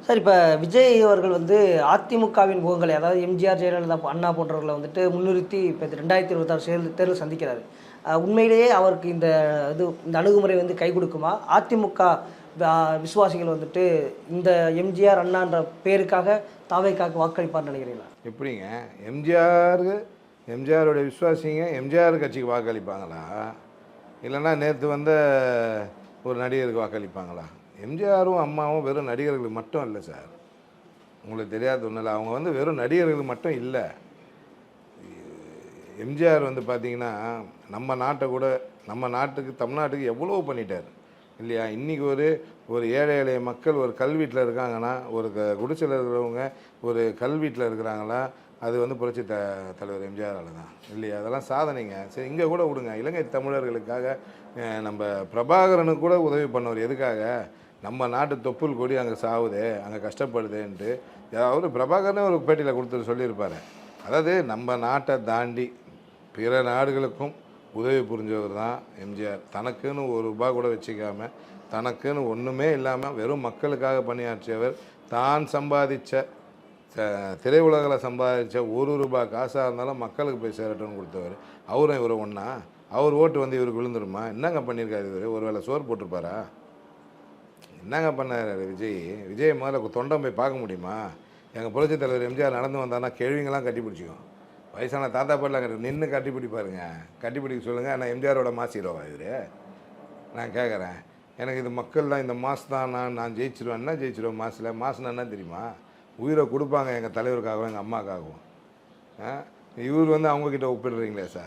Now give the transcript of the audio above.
Sir இப்போ விஜய் அவர்கள் வந்து அதிமுகவின் முகங்களை, அதாவது எம்ஜிஆர், ஜெயலலிதா, அண்ணா போன்றவர்களை வந்துட்டு முன்னிறுத்தி இப்போ 2026 தேர்தல் சந்திக்கிறாரு. உண்மையிலேயே அவருக்கு இந்த அணுகுமுறை வந்து கை கொடுக்குமா? அதிமுக விசுவாசிகள் வந்துட்டு இந்த எம்ஜிஆர், அண்ணான்ற பேருக்காக தாவேக்காக்கு வாக்களிப்பார்னு நினைக்கிறீங்களா? எப்படிங்க எம்ஜிஆருடைய விசுவாசிங்க எம்ஜிஆர் கட்சிக்கு வாக்களிப்பாங்களா, இல்லைன்னா நேற்று வந்த ஒரு நடிகருக்கு வாக்களிப்பாங்களா? எம்ஜிஆரும் அம்மாவும் வெறும் நடிகர்கள் மட்டும் இல்லை சார். உங்களுக்கு தெரியாத ஒன்றும் இல்லை, அவங்க வந்து வெறும் நடிகர்கள் மட்டும் இல்லை. எம்ஜிஆர் வந்து பார்த்திங்கன்னா நம்ம நாட்டுக்கு தமிழ்நாட்டுக்கு எவ்வளோ பண்ணிட்டார் இல்லையா? இன்றைக்கி ஒரு ஏழை எளிய மக்கள் ஒரு கல்வீட்டில் இருக்காங்கன்னா, ஒரு குடிசையில் இருக்கிறவங்க ஒரு கல்வீட்டில் இருக்கிறாங்களா, அது வந்து புரட்சி தலைவர் எம்ஜிஆரால் தான் இல்லையா? அதெல்லாம் சாதனைங்க. சரி, இங்கே கூட விடுங்க, இலங்கை தமிழர்களுக்காக நம்ம பிரபாகரனுக்கு கூட உதவி பண்ணவர். எதுக்காக? நம்ம நாட்டு தொப்புள் கொடி அங்கே சாவுது, அங்கே கஷ்டப்படுதுன்ட்டு அவர் பிரபாகரனே ஒரு பேட்டியில் கொடுத்துட்டு சொல்லியிருப்பார். அதாவது நம்ம நாட்டை தாண்டி பிற நாடுகளுக்கும் உதவி புரிஞ்சவர் தான் எம்ஜிஆர். தனக்குன்னு ₹1 கூட வச்சுக்காமல், தனக்குன்னு ஒன்றுமே இல்லாமல் வெறும் மக்களுக்காக பணியாற்றியவர். தான் சம்பாதிச்ச திரையுலகில் சம்பாதிச்ச ₹1 காசாக இருந்தாலும் மக்களுக்கு போய் சேரட்டும்னு கொடுத்தவர். அவரும் இவர் ஒன்றா? அவர் ஓட்டு வந்து இவருக்கு விழுந்துருமா? என்னங்க பண்ணியிருக்காரு இவர்? ஒரு வேளை சோறு போட்டிருப்பாரா? என்னங்க பண்ணார் விஜய் முதல்ல தொண்டம் போய் பார்க்க முடியுமா? எங்கள் புரட்சி தலைவர் எம்ஜிஆர் நடந்து வந்தார்னா கேள்விங்கெல்லாம் கட்டி பிடிச்சிக்கும். வயசான தாத்தா பாட்டில் நின்று கட்டி பிடிப்பாருங்க. கட்டி பிடிக்க சொல்லுங்கள். ஆனால் எம்ஜிஆரோட மாஸ் ஹீரோவா இவர்? நான் கேட்குறேன். எனக்கு இது மக்கள் தான், இந்த மாஸ் தான், நான் ஜெயிச்சிருவேன். என்ன ஜெயிச்சிருவேன் மாசில்? மாசுனா என்ன தெரியுமா? உயிரை கொடுப்பாங்க எங்கள் தலைவருக்காகவும் எங்கள் அம்மாக்காகவும். இவர் வந்து அவங்கக்கிட்ட ஒப்பிடுறீங்களே சார்.